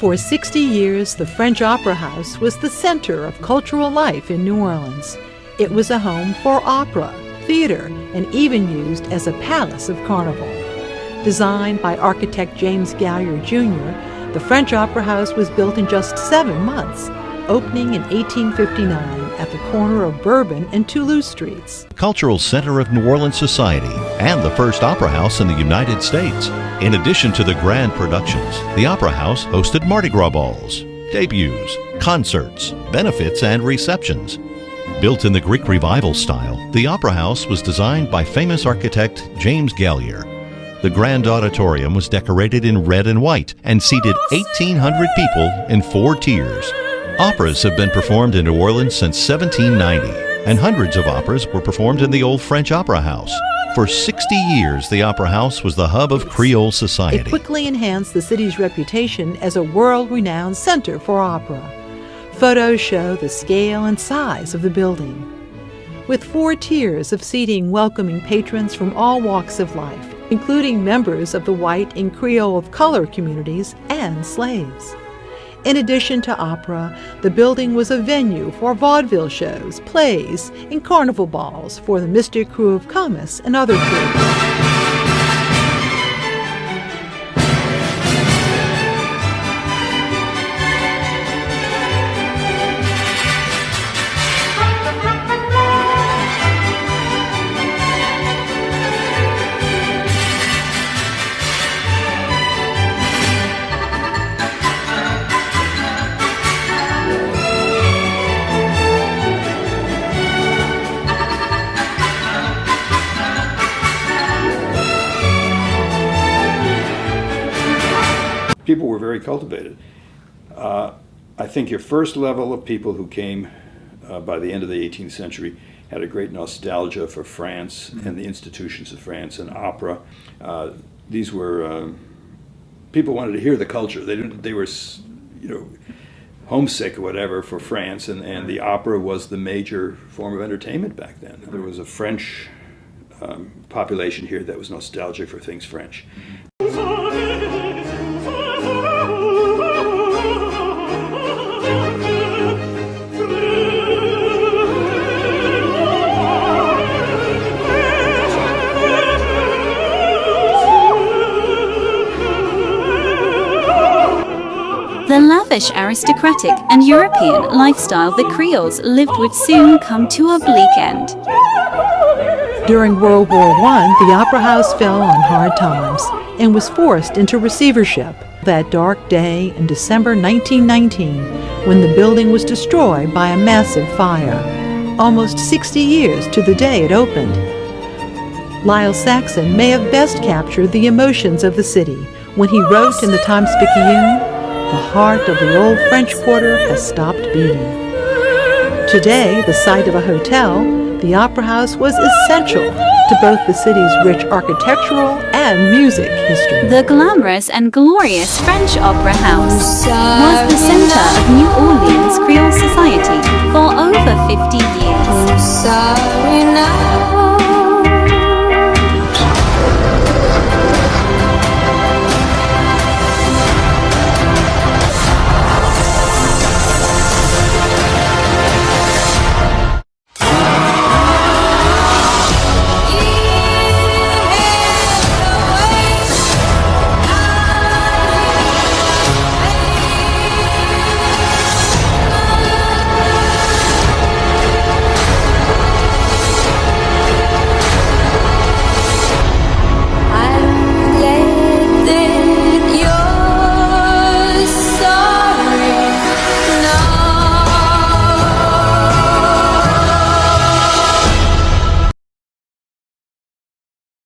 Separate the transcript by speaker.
Speaker 1: For 60 years, the French Opera House was the center of cultural life in New Orleans. It was a home for opera, theater, and even used as a palace of carnival. Designed by architect James Gallier Jr., the French Opera House was built in just 7 months, opening in 1859 at the corner of Bourbon and Toulouse Streets.
Speaker 2: Cultural Center of New Orleans Society and the first opera house in the United States. In addition to the grand productions, the Opera House hosted Mardi Gras balls, debuts, concerts, benefits, and receptions. Built in the Greek Revival style, the Opera House was designed by famous architect James Gallier. The grand auditorium was decorated in red and white and seated 1,800 people in 4 tiers. Operas have been performed in New Orleans since 1790, and hundreds of operas were performed in the old French Opera House. For 60 years, the Opera House was the hub of Creole society.
Speaker 1: It quickly enhanced the city's reputation as a world-renowned center for opera. Photos show the scale and size of the building. With 4 tiers of seating welcoming patrons from all walks of life, including members of the white and Creole of color communities and slaves. In addition to opera, the building was a venue for vaudeville shows, plays, and carnival balls for the Mystic Crew of Comus and other crews.
Speaker 3: People were very cultivated. I think your first level of people who came by the end of the 18th century had a great nostalgia for France and the institutions of France and opera. These were people wanted to hear the culture. They were, homesick or whatever for France, and the opera was the major form of entertainment back then. There was a French population here that was nostalgic for things French.
Speaker 4: The lavish, aristocratic, and European lifestyle the Creoles lived would soon come to a bleak end.
Speaker 1: During World War I, the Opera House fell on hard times and was forced into receivership. That dark day in December 1919, when the building was destroyed by a massive fire, almost 60 years to the day it opened. Lyle Saxon may have best captured the emotions of the city when he wrote in the Times-Picayune, "The heart of the old French Quarter has stopped beating." Today, the site of a hotel, the Opera House was essential to both the city's rich architectural and music history.
Speaker 4: The glamorous and glorious French Opera House was the center of New Orleans Creole society for over 50 years.